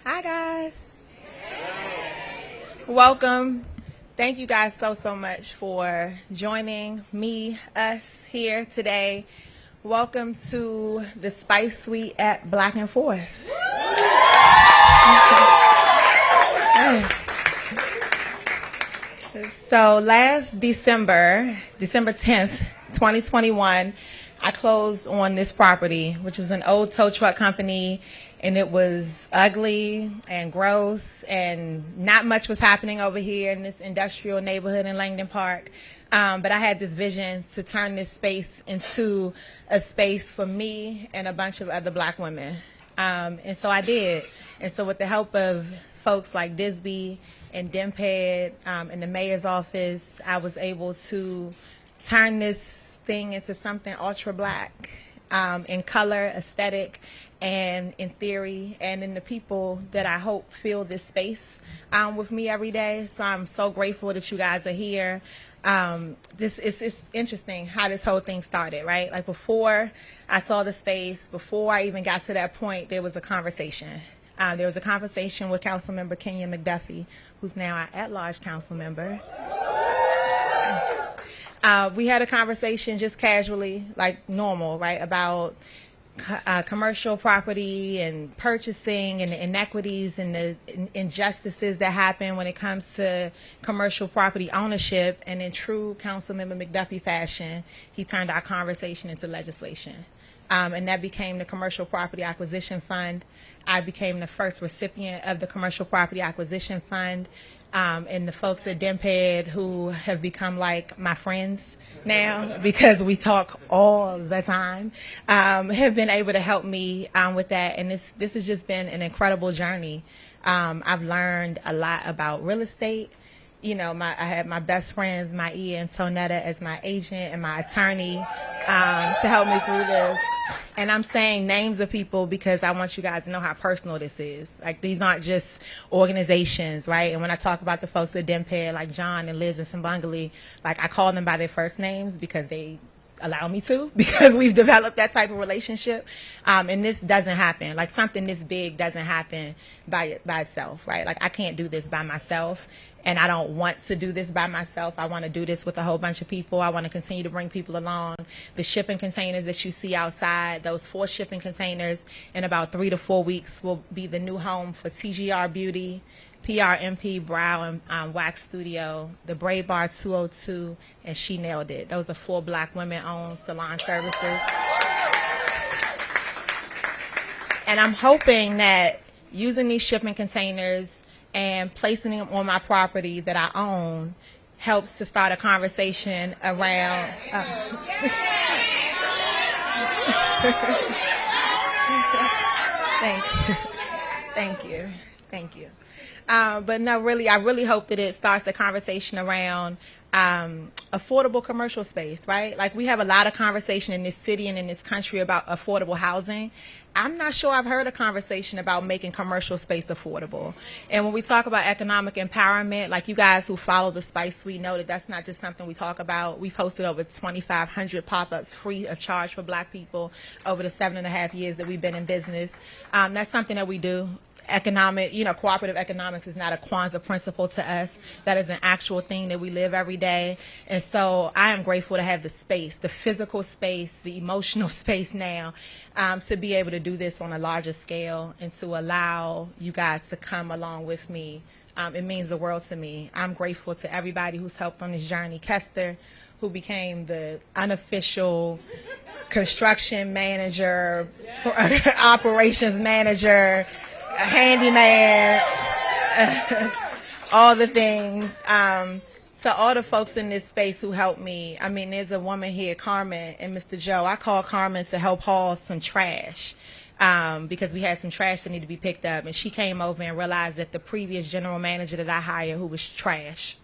Hi, guys. Welcome. Thank you guys so much for joining me, us here today. Welcome to the Spice Suite at Black and Forth. So last December 10th, 2021, I closed on this property, which was an old tow truck company, and it was ugly and gross, and not much was happening over here in this industrial neighborhood in Langdon Park. But I had this vision to turn this space into a space for me and a bunch of other black women. And so I did. And so with the help of folks like Disby and DMPED in the mayor's office, I was able to turn this thing into something ultra black in color, aesthetic, and in theory, and in the people that I hope fill this space with me every day. So I'm so grateful that you guys are here. It's interesting how this whole thing started, right? Like before I saw the space, before I even got to that point, there was a conversation. There was a conversation with Councilmember Kenya McDuffie, who's now our at-large council member. We had a conversation just casually, like normal, right, about commercial property and purchasing and the inequities and the injustices that happen when it comes to commercial property ownership. And in true Councilmember McDuffie fashion, he turned our conversation into legislation. And that became the Commercial Property Acquisition Fund. I became the first recipient of the Commercial Property Acquisition Fund. And the folks at DMPED, who have become like my friends now because we talk all the time, have been able to help me with that. And this has just been an incredible journey. I've learned a lot about real estate. You know, I had my best friends, my and Tonetta, as my agent and my attorney to help me through this. And I'm saying names of people because I want you guys to know how personal this is. Like, these aren't just organizations, right? And when I talk about the folks at DMPED, like John and Liz and Simbangali, like, I call them by their first names because they allow me to, because we've developed that type of relationship. And this doesn't happen. Like, something this big doesn't happen by itself, right? Like, I can't do this by myself. And I don't want to do this by myself. I want to do this with a whole bunch of people. I want to continue to bring people along. The shipping containers that you see outside, those 4 shipping containers in about 3 to 4 weeks will be the new home for TGR Beauty, PRMP Brow and Wax Studio, the Braid Bar 202, and She Nailed It. Those are 4 black women-owned salon services. And I'm hoping that using these shipping containers and placing them on my property that I own helps to start a conversation around. Thank you. But no, really, I really hope that it starts the conversation around affordable commercial space, right? Like, we have a lot of conversation in this city and in this country about affordable housing. I'm not sure I've heard a conversation about making commercial space affordable. And when we talk about economic empowerment, like, you guys who follow the Spice Suite know that that's not just something we talk about. We've hosted over 2,500 pop-ups free of charge for black people over the 7.5 years that we've been in business. That's something that we do. Cooperative economics is not a Kwanzaa principle to us. That is an actual thing that we live every day. And so I am grateful to have the space, the physical space, the emotional space now, to be able to do this on a larger scale and to allow you guys to come along with me. It means the world to me. I'm grateful to everybody who's helped on this journey. Kester, who became the unofficial construction manager, operations manager, a handyman, all the things. To all the folks in this space who helped me. I mean, there's a woman here, Carmen, and Mr. Joe. I called Carmen to help haul some trash because we had some trash that needed to be picked up. And she came over and realized that the previous general manager that I hired, who was trash,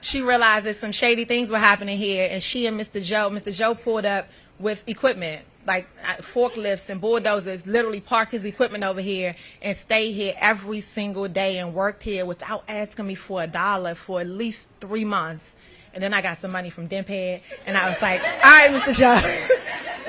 she realized that some shady things were happening here. And she and Mr. Joe pulled up with equipment, like forklifts and bulldozers, literally park his equipment over here and stay here every single day and worked here without asking me for $1 for at least 3 months. And then I got some money from Demphead, and I was like, all right, Mr. Joe,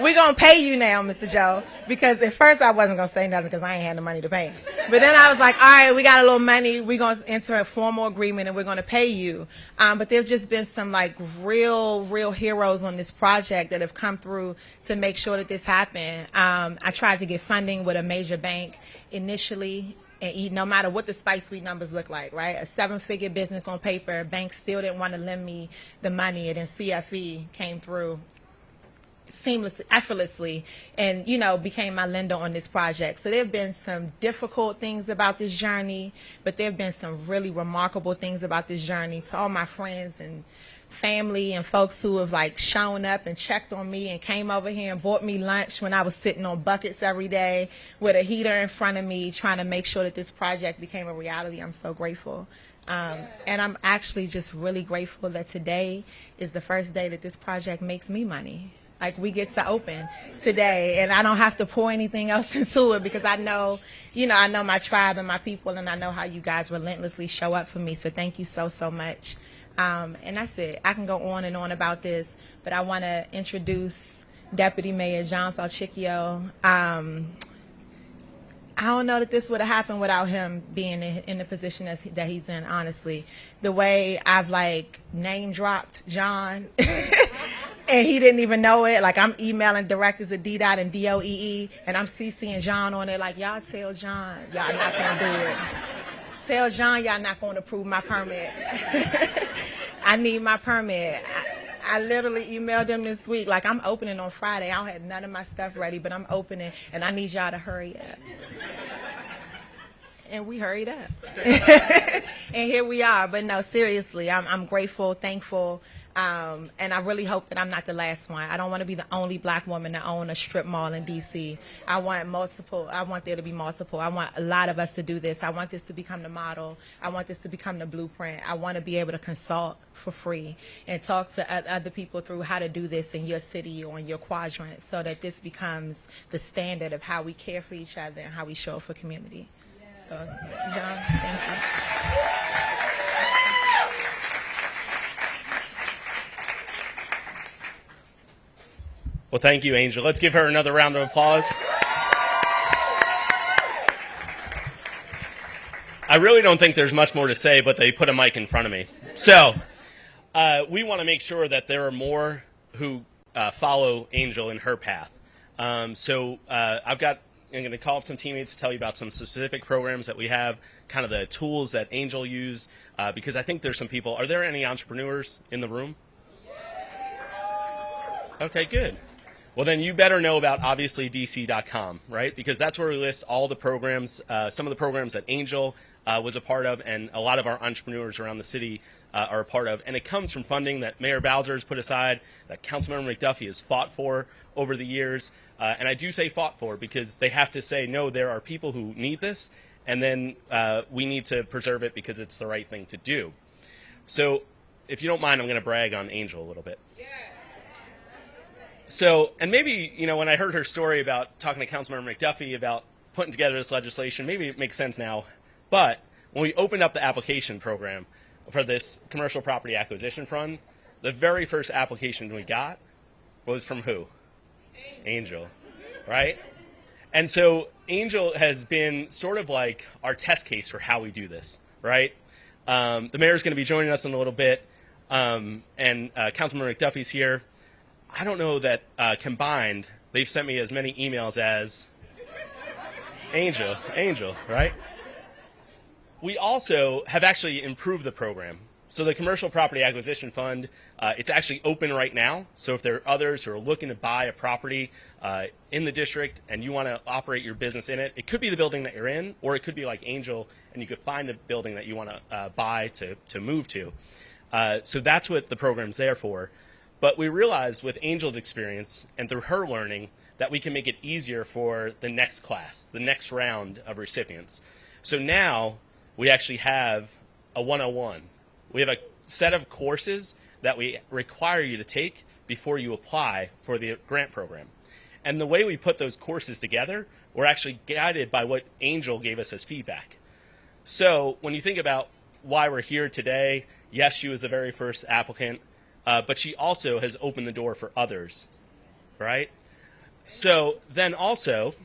we're going to pay you now, Mr. Joe. Because at first I wasn't going to say nothing because I ain't had the money to pay. But then I was like, all right, we got a little money. We're going to enter a formal agreement, and we're going to pay you. But there have just been some, like, real heroes on this project that have come through to make sure that this happened. I tried to get funding with a major bank initially, and no matter what the Spice Suite numbers look like, right? A 7-figure business on paper, banks still didn't want to lend me the money, and then CFE came through seamlessly, effortlessly, and, you know, became my lender on this project. So there have been some difficult things about this journey, but there have been some really remarkable things about this journey. To all my friends and family and folks who have, like, shown up and checked on me and came over here and bought me lunch when I was sitting on buckets every day with a heater in front of me trying to make sure that this project became a reality. I'm so grateful. And I'm actually just really grateful that today is the first day that this project makes me money. Like, we get to open today, and I don't have to pour anything else into it because I know, you know, I know my tribe and my people, and I know how you guys relentlessly show up for me. So thank you so, so much. And that's it. I can go on and on about this, but I want to introduce Deputy Mayor John Falchicchio. I don't know that this would have happened without him being in the position that he's in, honestly. The way I've, like, name-dropped John, and he didn't even know it. Like, I'm emailing directors at DDOT and DOEE, and I'm CCing John on it, like, y'all tell John y'all not going to do it. Tell John y'all not going to approve my permit. I need my permit. I literally emailed them this week, like, I'm opening on Friday. I don't have none of my stuff ready, but I'm opening, and I need y'all to hurry up. And we hurried up. And here we are. But no, seriously, I'm grateful, thankful, and I really hope that I'm not the last one. I don't want to be the only black woman to own a strip mall in D.C. I want multiple. I want there to be multiple. I want a lot of us to do this. I want this to become the model. I want this to become the blueprint. I want to be able to consult for free and talk to other people through how to do this in your city or in your quadrant so that this becomes the standard of how we care for each other and how we show up for community. So, John, thank you. Well, thank you, Angel. Let's give her another round of applause. I really don't think there's much more to say, but they put a mic in front of me. So we want to make sure that there are more who follow Angel in her path. I'm going to call up some teammates to tell you about some specific programs that we have, kind of the tools that Angel used, because I think there's some people. Are there any entrepreneurs in the room? Okay, good. Well, then you better know about obviously.dc.com, right? Because that's where we list all the programs, some of the programs that Angel was a part of, and a lot of our entrepreneurs around the city are a part of. And it comes from funding that Mayor Bowser has put aside, that Councilmember McDuffie has fought for over the years. And I do say fought for because they have to say, no, there are people who need this, and then we need to preserve it because it's the right thing to do. So if you don't mind, I'm going to brag on Angel a little bit. So, and maybe, you know, when I heard her story about talking to Councilmember McDuffie about putting together this legislation, maybe it makes sense now. But when we opened up the application program for this commercial property acquisition fund, the very first application we got was from who? Angel, right? And so Angel has been sort of like our test case for how we do this, right? The mayor's going to be joining us in a little bit, and Councilmember McDuffie's here. I don't know that combined they've sent me as many emails as Angel, right? We also have actually improved the program. So the Commercial Property Acquisition Fund, it's actually open right now. So if there are others who are looking to buy a property in the district and you want to operate your business in it, it could be the building that you're in, or it could be like Angel, and you could find a building that you want to buy to move to. So that's what the program's there for. But we realized with Angel's experience and through her learning that we can make it easier for the next class, the next round of recipients. So now we actually have a 101. We have a set of courses that we require you to take before you apply for the grant program. And the way we put those courses together, we're actually guided by what Angel gave us as feedback. So when you think about why we're here today, yes, she was the very first applicant. but she also has opened the door for others, right? So then also,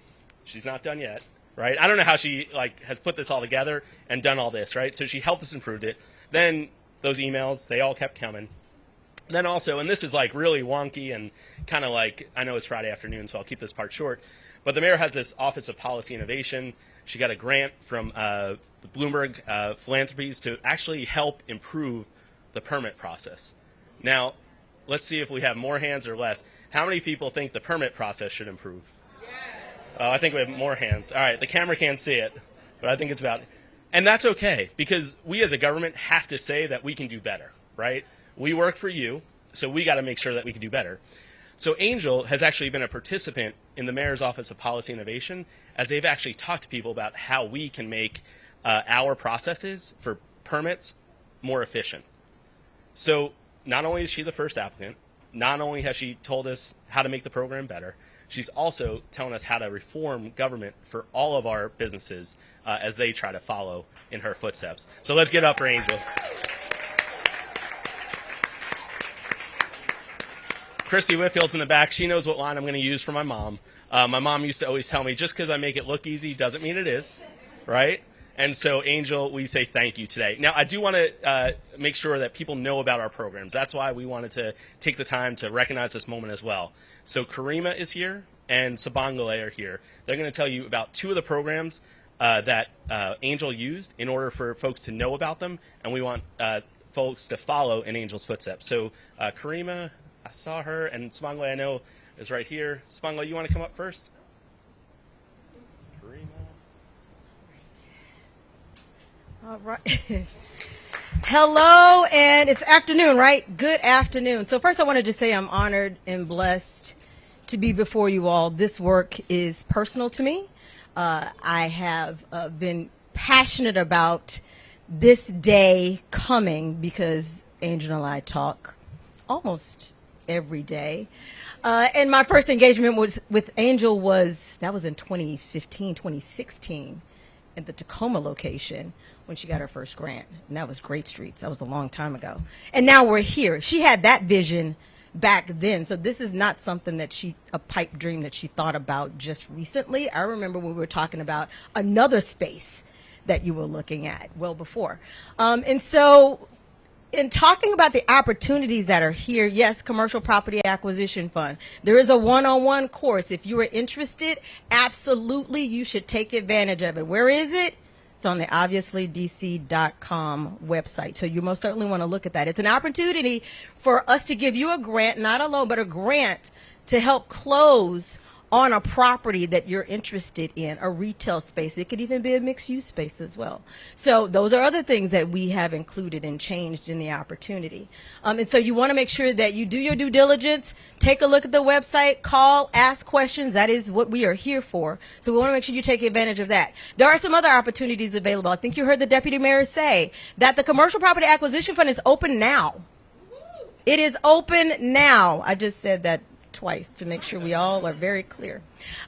she's not done yet, right? I don't know how she has put this all together and done all this, right? So she helped us improve it. Then those emails, they all kept coming. Then also, and this is really wonky and kind of I know it's Friday afternoon, so I'll keep this part short, but the mayor has this Office of Policy Innovation. She got a grant from the Bloomberg Philanthropies to actually help improve the permit process. Now, let's see if we have more hands or less. How many people think the permit process should improve? Oh, I think we have more hands. All right, the camera can't see it, but I think it's about. And that's okay, because we as a government have to say that we can do better, right? We work for you, so we got to make sure that we can do better. So Angel has actually been a participant in the Mayor's Office of Policy Innovation, as they've actually talked to people about how we can make our processes for permits more efficient. So not only is she the first applicant, not only has she told us how to make the program better, she's also telling us how to reform government for all of our businesses as they try to follow in her footsteps. So let's get up for Angel. Christy Whitfield's in the back. She knows what line I'm going to use for my mom. My mom used to always tell me, just because I make it look easy doesn't mean it is, right? And so, Angel, we say thank you today. Now, I do want to make sure that people know about our programs. That's why we wanted to take the time to recognize this moment as well. So Karima is here and Sabangale are here. They're going to tell you about two of the programs that Angel used in order for folks to know about them, and we want folks to follow in Angel's footsteps. So Karima, I saw her, and Sabangale I know is right here. Sabangale, you want to come up first? Karima. All right. Hello, and it's afternoon, right? Good afternoon. So first I wanted to say I'm honored and blessed to be before you all. This work is personal to me. I have been passionate about this day coming because Angel and I talk almost every day. And my first engagement with Angel that was in 2015, 2016 at the Tacoma location when she got her first grant. And that was Great Streets. That was a long time ago. And now we're here. She had that vision back then. So this is not something that a pipe dream that she thought about just recently. I remember when we were talking about another space that you were looking at well before. And so in talking about the opportunities that are here, yes, Commercial Property Acquisition Fund. There is a one-on-one course. If you are interested, absolutely you should take advantage of it. Where is it? It's on the obviously.dc.gov website. So you most certainly want to look at that. It's an opportunity for us to give you a grant, not a loan, but a grant to help close on a property that you're interested in, a retail space. It could even be a mixed-use space as well. So those are other things that we have included and changed in the opportunity. And so you want to make sure that you do your due diligence, take a look at the website, call, ask questions. That is what we are here for. So we want to make sure you take advantage of that. There are some other opportunities available. I think you heard the Deputy Mayor say that the Commercial Property Acquisition Fund is open now. It is open now. I just said that twice to make sure we all are very clear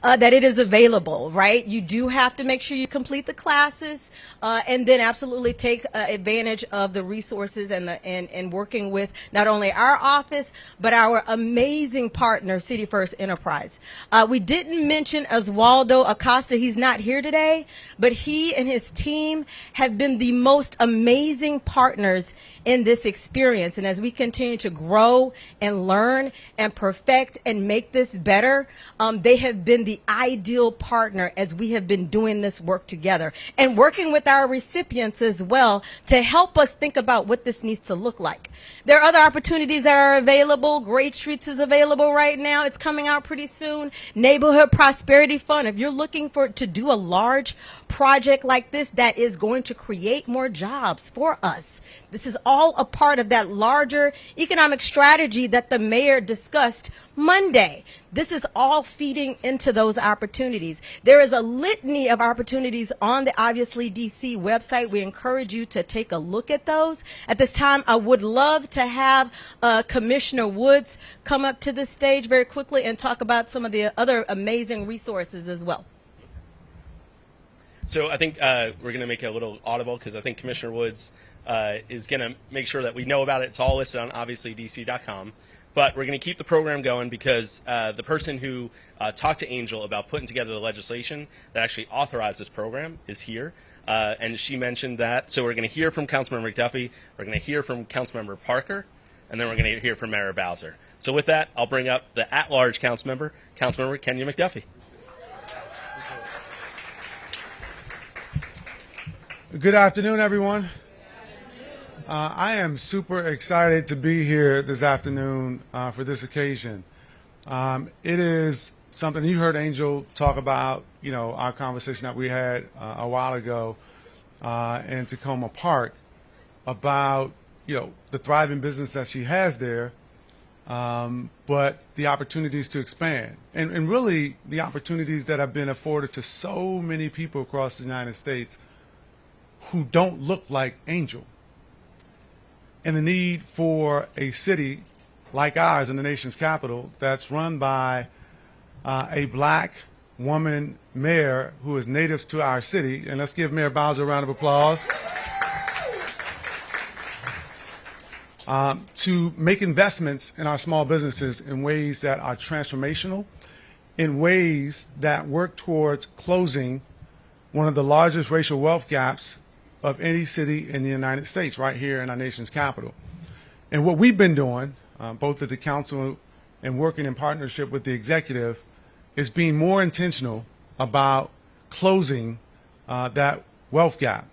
that it is available, right? You do have to make sure you complete the classes and then absolutely take advantage of the resources and working with not only our office, but our amazing partner, City First Enterprise. We didn't mention Oswaldo Acosta. He's not here today, but he and his team have been the most amazing partners in this experience. And as we continue to grow and learn and perfect and make this better, they have been the ideal partner as we have been doing this work together and working with our recipients as well to help us think about what this needs to look like. There are other opportunities that are available. Great Streets is available right now. It's coming out pretty soon. Neighborhood Prosperity Fund. If you're looking to do a large project like this that is going to create more jobs for us, this is all a part of that larger economic strategy that the mayor discussed Monday. This is all feeding into those opportunities. There is a litany of opportunities on the Obviously DC website. We encourage you to take a look at those. At this time, I would love to have Commissioner Woods come up to the stage very quickly and talk about some of the other amazing resources as well. So I think we're going to make it a little audible because I think Commissioner Woods is going to make sure that we know about it. It's all listed on obviously dc.com. But we're going to keep the program going because the person who talked to Angel about putting together the legislation that actually authorized this program is here. And she mentioned that. So we're going to hear from Councilmember McDuffie. We're going to hear from Councilmember Parker. And then we're going to hear from Mayor Bowser. So with that, I'll bring up the at-large Councilmember Kenya McDuffie. Good afternoon, everyone. I am super excited to be here this afternoon for this occasion. It is something you heard Angel talk about, our conversation that we had a while ago in Tacoma Park about, the thriving business that she has there, but the opportunities to expand and really the opportunities that have been afforded to so many people across the United States who don't look like Angel, and the need for a city like ours in the nation's capital that's run by a black woman mayor who is native to our city. And let's give Mayor Bowser a round of applause. To make investments in our small businesses in ways that are transformational, in ways that work towards closing one of the largest racial wealth gaps of any city in the United States, right here in our nation's capital. And what we've been doing, both at the council and working in partnership with the executive, is being more intentional about closing that wealth gap.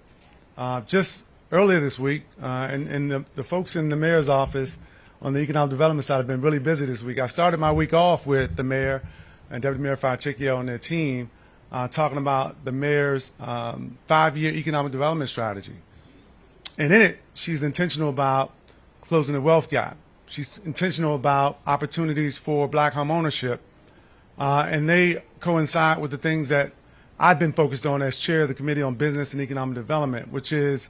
Just earlier this week, and the folks in the mayor's office on the economic development side have been really busy this week. I started my week off with the mayor and Deputy Mayor Farchicchio and their team talking about the mayor's 5-year economic development strategy. And in it, she's intentional about closing the wealth gap. She's intentional about opportunities for black home ownership. And they coincide with the things that I've been focused on as chair of the Committee on Business and Economic Development, which is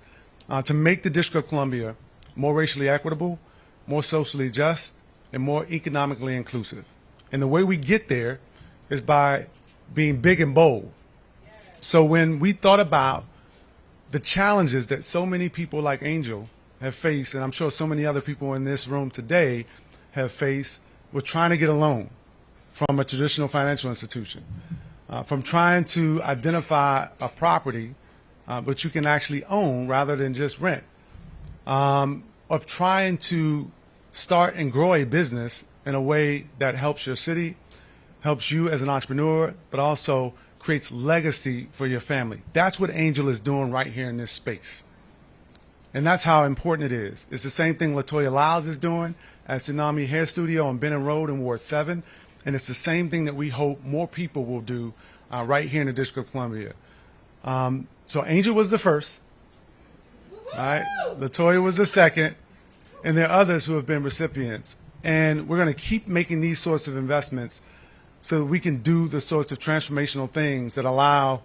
to make the District of Columbia more racially equitable, more socially just, and more economically inclusive. And the way we get there is by being big and bold. So when we thought about the challenges that so many people like Angel have faced, and I'm sure so many other people in this room today have faced, with trying to get a loan from a traditional financial institution, from trying to identify a property but you can actually own rather than just rent, of trying to start and grow a business in a way that helps your city, helps you as an entrepreneur, but also creates legacy for your family. That's what Angel is doing right here in this space. And that's how important it is. It's the same thing LaToya Lyles is doing at Tsunami Hair Studio on Benham Road in Ward 7. And it's the same thing that we hope more people will do right here in the District of Columbia. So Angel was the first, right? LaToya was the second, and there are others who have been recipients. And we're going to keep making these sorts of investments so that we can do the sorts of transformational things that allow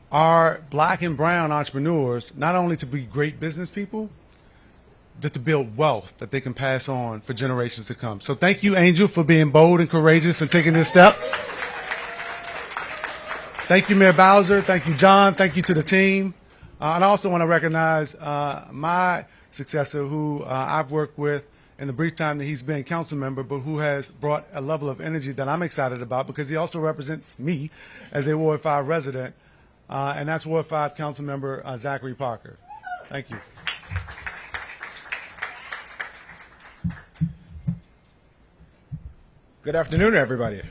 our black and brown entrepreneurs not only to be great business people, just to build wealth that they can pass on for generations to come. So thank you, Angel, for being bold and courageous and taking this step. Thank you, Mayor Bowser. Thank you, John. Thank you to the team. And I also want to recognize my successor, who I've worked with in the brief time that he's been council member, but who has brought a level of energy that I'm excited about because he also represents me as a Ward 5 resident, and that's Ward 5 council member Zachary Parker. Thank you. Good afternoon, everybody.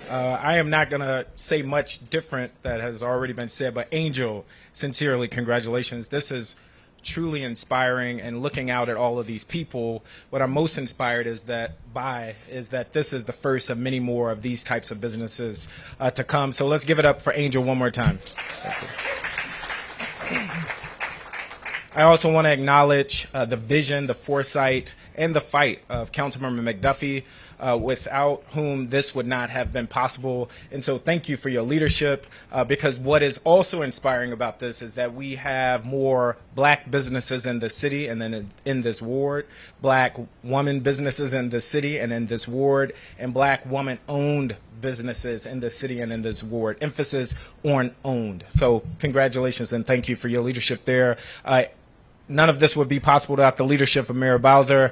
I am not going to say much different that has already been said, but Angel, sincerely, congratulations. This is truly inspiring, and looking out at all of these people, what I'm most inspired is that this is the first of many more of these types of businesses to come. So let's give it up for Angel one more time. I also want to acknowledge the vision, the foresight, and the fight of Councilmember McDuffie, without whom this would not have been possible. And so thank you for your leadership, because what is also inspiring about this is that we have more black businesses in the city and then in this ward, black woman businesses in the city and in this ward, and black woman-owned businesses in the city and in this ward. Emphasis on owned. So congratulations and thank you for your leadership there. none of this would be possible without the leadership of Mayor Bowser.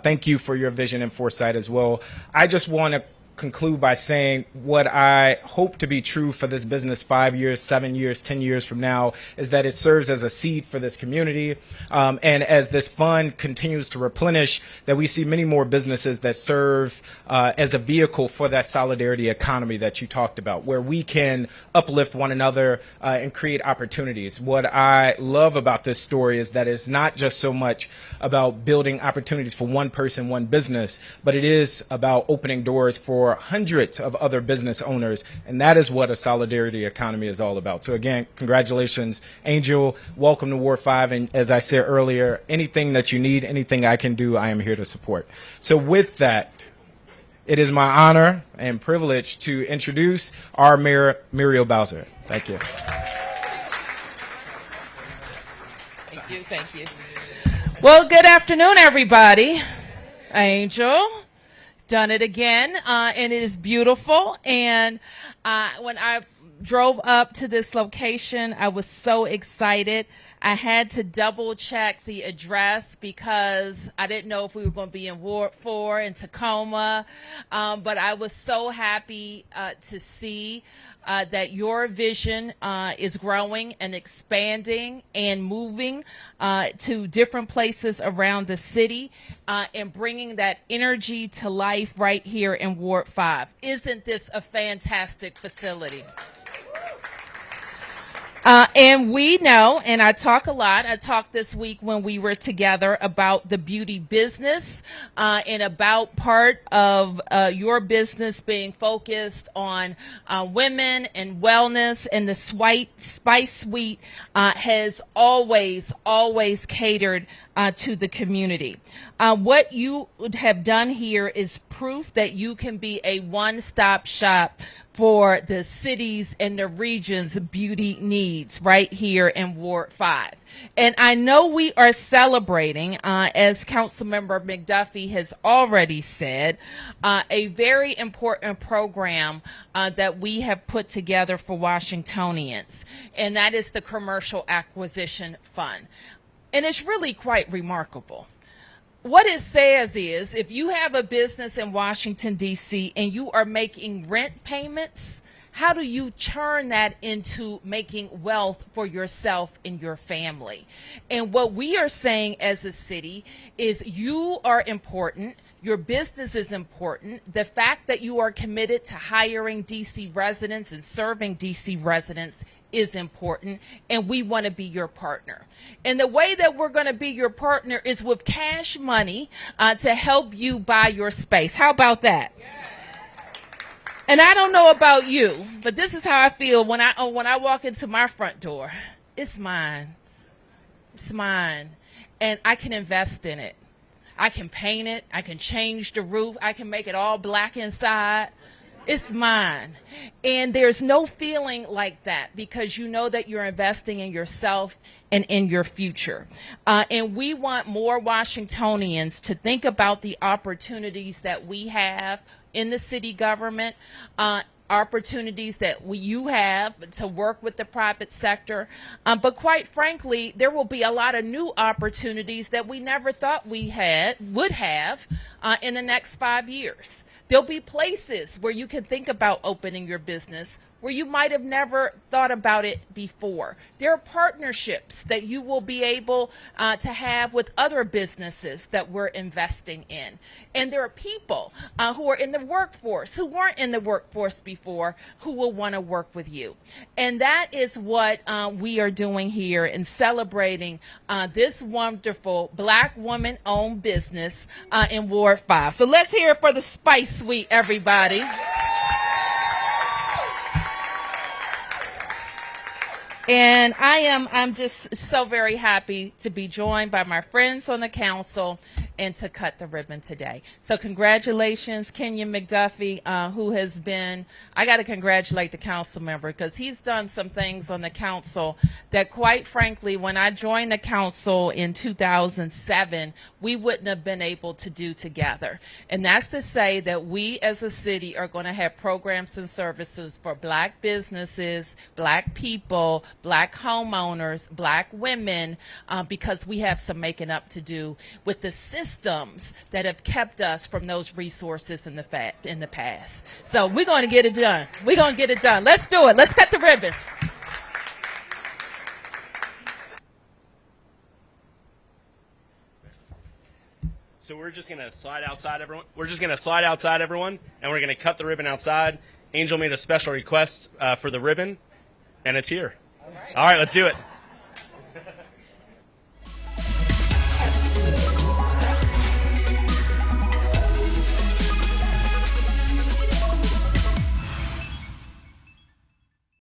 Thank you for your vision and foresight as well. I just want to conclude by saying what I hope to be true for this business 5 years, 7 years, 10 years from now is that it serves as a seed for this community. And as this fund continues to replenish, that we see many more businesses that serve as a vehicle for that solidarity economy that you talked about, where we can uplift one another and create opportunities. What I love about this story is that it's not just so much about building opportunities for one person, one business, but it is about opening doors for hundreds of other business owners, and that is what a solidarity economy is all about. So again, congratulations, Angel. Welcome to Ward 5, and as I said earlier, anything that you need, anything I can do, I am here to support. So with that, it is my honor and privilege to introduce our Mayor, Muriel Bowser. Thank you. Thank you. Well, good afternoon, everybody. Angel. Done it again, and it is beautiful. And when I drove up to this location, I was so excited. I had to double check the address because I didn't know if we were going to be in Ward 4 in Tacoma, but I was so happy to see that your vision is growing and expanding and moving to different places around the city and bringing that energy to life right here in Ward 5. Isn't this a fantastic facility? And we know, and I talk a lot, I talked this week when we were together about the beauty business and about part of your business being focused on women and wellness, and the Spice Suite has always catered to the community. What you have done here is proof that you can be a one-stop shop for the cities and the region's beauty needs right here in Ward 5. And I know we are celebrating, as Councilmember McDuffie has already said, a very important program that we have put together for Washingtonians, and that is the Commercial Acquisition Fund. And it's really quite remarkable. What it says is, if you have a business in Washington, D.C., and you are making rent payments, how do you turn that into making wealth for yourself and your family? And what we are saying as a city is you are important. Your business is important. The fact that you are committed to hiring D.C. residents and serving D.C. residents is important, and we want to be your partner. And the way that we're going to be your partner is with cash money to help you buy your space. How about that? And I don't know about you, but this is how I feel when I walk into my front door. It's mine. It's mine. And I can invest in it. I can paint it. I can change the roof. I can make it all black inside. It's mine. And there's no feeling like that because you know that you're investing in yourself and in your future. And we want more Washingtonians to think about the opportunities that we have in the city government, opportunities that you have to work with the private sector. But quite frankly, there will be a lot of new opportunities that we never thought we would have in the next 5 years. There'll be places where you can think about opening your business where you might have never thought about it before. There are partnerships that you will be able to have with other businesses that we're investing in. And there are people who are in the workforce, who weren't in the workforce before, who will want to work with you. And that is what we are doing here in celebrating this wonderful Black woman-owned business in Ward 5. So let's hear it for the Spice Suite, everybody. And I'm just so very happy to be joined by my friends on the council and to cut the ribbon today. So congratulations, Kenyon McDuffie, who has been, I got to congratulate the council member because he's done some things on the council that, quite frankly, when I joined the council in 2007, we wouldn't have been able to do together. And that's to say that we as a city are going to have programs and services for black businesses, black people, black homeowners, black women, because we have some making up to do with the systems that have kept us from those resources in the past. So we're going to get it done. We're going to get it done. Let's do it. Let's cut the ribbon. So we're just going to slide outside, everyone. We're just going to slide outside, everyone, and we're going to cut the ribbon outside. Angel made a special request for the ribbon, and it's here. All right, let's do it.